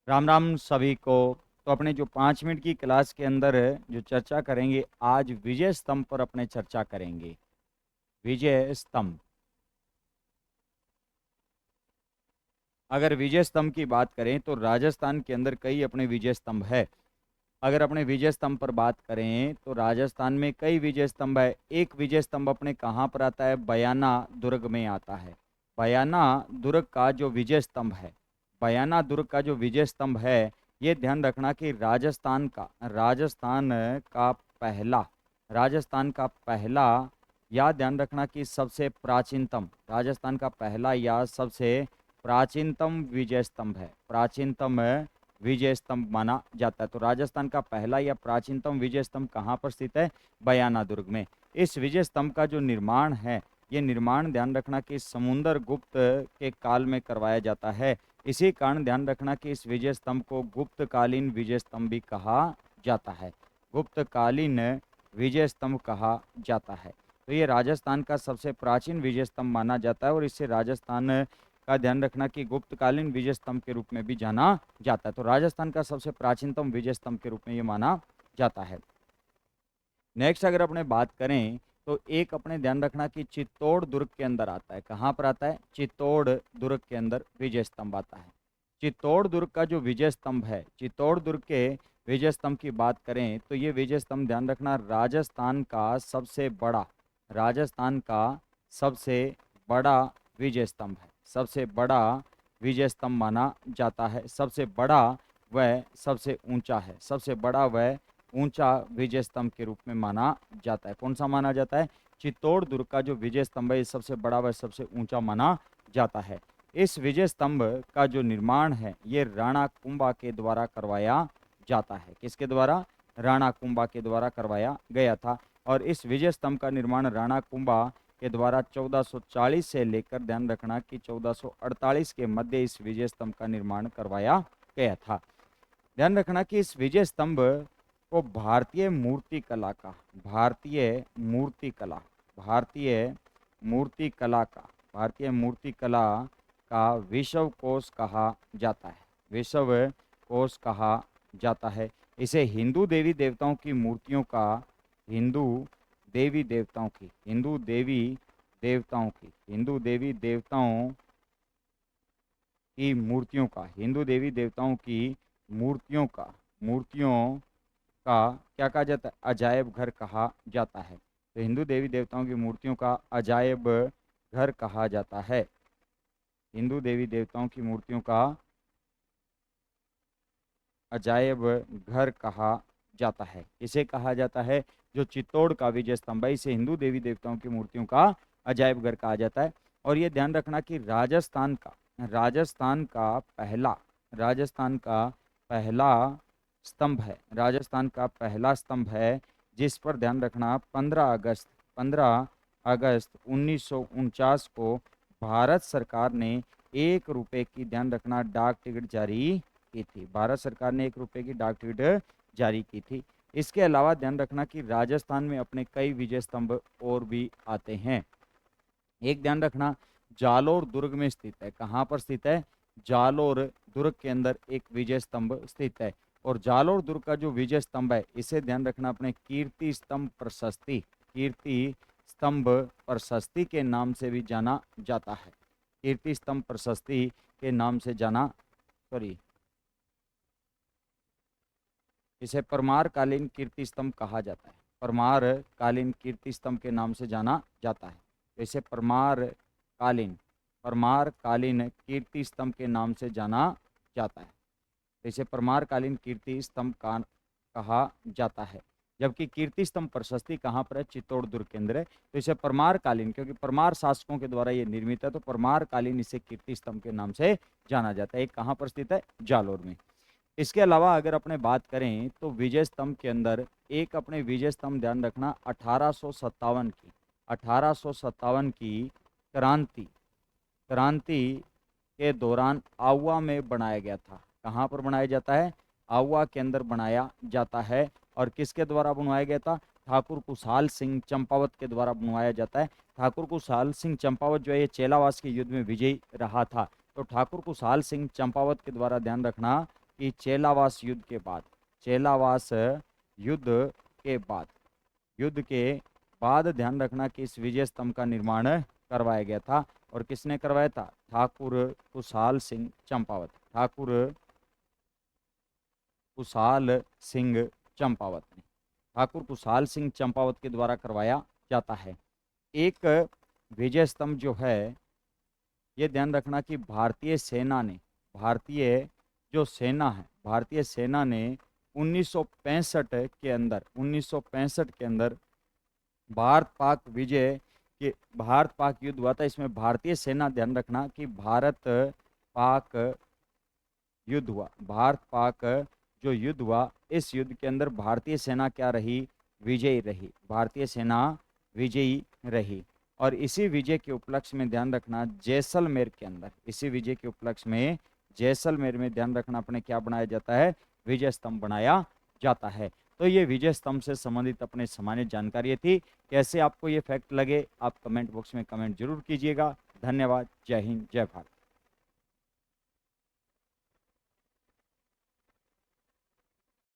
राम राम सभी को। तो अपने जो 5 मिनट की क्लास के अंदर जो चर्चा करेंगे, आज विजय स्तंभ पर अपने चर्चा करेंगे। विजय स्तंभ। अगर विजय स्तंभ की बात करें तो राजस्थान के अंदर कई अपने विजय स्तंभ है। अगर अपने विजय स्तंभ पर बात करें तो राजस्थान में कई विजय स्तंभ है। एक विजय स्तंभ अपने कहाँ पर आता है? बयाना दुर्ग में आता है। बयाना दुर्ग का जो विजय स्तंभ है, बयाना दुर्ग का जो विजय स्तंभ है, ये ध्यान रखना कि पहला राजस्थान का पहला, या ध्यान रखना कि सबसे प्राचीनतम, राजस्थान का पहला या सबसे प्राचीनतम विजय स्तंभ है। प्राचीनतम विजय स्तंभ माना जाता है। तो राजस्थान का पहला या प्राचीनतम विजय स्तंभ कहाँ पर स्थित है? बयाना दुर्ग में। इस विजय स्तंभ का जो निर्माण है, ये निर्माण ध्यान रखना कि समुद्र गुप्त के काल में करवाया जाता है। इसी कारण ध्यान रखना कि इस विजय स्तंभ को गुप्तकालीन विजय स्तंभ भी कहा जाता है। गुप्तकालीन विजय स्तंभ कहा जाता है। तो ये राजस्थान का सबसे प्राचीन विजय स्तंभ माना जाता है और इससे राजस्थान का ध्यान रखना कि गुप्तकालीन विजय स्तंभ के रूप में भी जाना जाता है। तो राजस्थान का सबसे प्राचीनतम विजय स्तंभ के रूप में ये माना जाता है। नेक्स्ट अगर अपने बात करें तो एक अपने ध्यान रखना कि चित्तौड़ दुर्ग के अंदर आता है। कहाँ पर आता है? चित्तौड़ दुर्ग के अंदर विजय स्तंभ आता है। चित्तौड़ दुर्ग का जो विजय स्तंभ है, चित्तौड़ दुर्ग के विजय स्तंभ की बात करें तो ये विजय स्तंभ ध्यान रखना राजस्थान का सबसे बड़ा विजय स्तंभ है। सबसे बड़ा विजय स्तंभ माना जाता है। सबसे बड़ा व सबसे ऊंचा है। सबसे बड़ा व ऊंचा विजय स्तंभ के रूप में माना जाता है। कौन सा माना जाता है? चित्तौड़ दुर्ग का जो विजय स्तंभ है, सबसे बड़ा व सबसे ऊंचा माना जाता है। इस विजय स्तंभ का जो निर्माण है, ये राणा कुंभा के द्वारा करवाया जाता है। किसके द्वारा? राणा कुंभा के द्वारा करवाया गया था। और इस विजय स्तंभ का निर्माण राणा कुंभा के द्वारा 1440 से लेकर ध्यान रखना कि 1448 के मध्य इस विजय स्तंभ का निर्माण करवाया गया था। ध्यान रखना कि इस विजय स्तंभ को भारतीय मूर्ति कला का भारतीय मूर्ति कला का विश्व कोश कहा जाता है। विश्व कोश कहा जाता है। इसे हिंदू देवी देवताओं की मूर्तियों का हिंदू देवी देवताओं की हिंदू देवी देवताओं की हिंदू देवी देवताओं की मूर्तियों का हिंदू देवी देवताओं की मूर्तियों का क्या कहा जाता है? अजायब घर कहा जाता है। तो हिंदू देवी देवताओं की मूर्तियों का अजायब घर कहा जाता है। हिंदू देवी देवताओं की मूर्तियों का अजायब घर कहा जाता है। इसे कहा जाता है, जो चित्तौड़ का विजय स्तंभ है, इसे हिंदू देवी देवताओं की मूर्तियों का अजायब घर कहा जाता है। और ये ध्यान रखना कि राजस्थान का पहला स्तंभ है, जिस पर ध्यान रखना 15 अगस्त 1949 को भारत सरकार ने 1 रुपए की ध्यान रखना डाक टिकट जारी की थी। भारत सरकार ने 1 रुपए की डाक टिकट जारी की थी। इसके अलावा ध्यान रखना कि राजस्थान में अपने कई विजय स्तंभ और भी आते हैं। एक ध्यान रखना, जालोर दुर्ग में स्थित है। कहाँ पर स्थित है? जालोर दुर्ग के अंदर एक विजय स्तंभ स्थित है। और जालोर दुर्ग का जो विजय स्तंभ है, इसे ध्यान रखना अपने कीर्ति स्तंभ प्रशस्ति के नाम से भी जाना जाता है। कीर्ति स्तंभ प्रशस्ति के नाम से जाना, सॉरी, इसे परमार कालीन कीर्ति स्तंभ कहा जाता है। परमार कालीन कीर्ति स्तंभ के नाम से जाना जाता है। तो इसे परमार कालीन कीर्ति स्तंभ के नाम से जाना जाता है। तो इसे परमार कालीन कीर्ति स्तंभ का कहा जाता है। जबकि कीर्ति स्तंभ प्रशस्ति कहाँ पर है? चित्तौड़ दुर्ग के अंदर है। तो इसे परमार कालीन, क्योंकि परमार शासकों के द्वारा ये निर्मित है, तो परमार कालीन इसे कीर्ति स्तंभ के नाम से जाना जाता है। एक कहाँ पर स्थित है? जालोर में। इसके अलावा अगर अपने बात करें तो विजय स्तंभ के अंदर एक अपने विजय स्तंभ ध्यान रखना 1857 की क्रांति के दौरान आहुआ में बनाया गया था। कहाँ पर बनाया जाता है? आहुआ के अंदर बनाया जाता है। और किसके द्वारा बनवाया गया था? ठाकुर कुशाल सिंह चंपावत के द्वारा बनवाया जाता है। ठाकुर कुशाल सिंह चंपावत जो है, ये चेलावास के युद्ध में विजयी रहा था। तो ठाकुर कुशाल सिंह चंपावत के द्वारा ध्यान रखना कि चेलावास युद्ध के बाद, चेलावास युद्ध के बाद, युद्ध के बाद ध्यान रखना कि इस विजय स्तंभ का निर्माण करवाया गया था। और किसने करवाया था? ठाकुर कुशाल सिंह चंपावत, ठाकुर कुशाल सिंह चंपावत ने, ठाकुर कुशाल सिंह चंपावत के द्वारा करवाया जाता है। एक विजय स्तंभ जो है, ये ध्यान रखना कि भारतीय सेना ने, भारतीय जो सेना है, भारतीय सेना ने 1965 के अंदर, 1965 के अंदर भारत पाक विजय के, भारत पाक युद्ध हुआ था। इसमें भारतीय सेना, ध्यान रखना कि भारत पाक युद्ध हुआ, भारत पाक जो युद्ध हुआ, इस युद्ध के अंदर भारतीय सेना क्या रही? विजयी रही, भारतीय सेना विजयी रही। और इसी विजय के उपलक्ष्य में ध्यान रखना जैसलमेर के अंदर, इसी विजय के उपलक्ष्य में जैसलमेर में ध्यान रखना अपने क्या बनाया जाता है? विजय स्तंभ बनाया जाता है। तो ये विजय स्तंभ से संबंधित अपने सामान्य जानकारी थी। कैसे आपको ये फैक्ट लगे, आप कमेंट बॉक्स में कमेंट जरूर कीजिएगा। धन्यवाद। जय हिंद, जय भारत।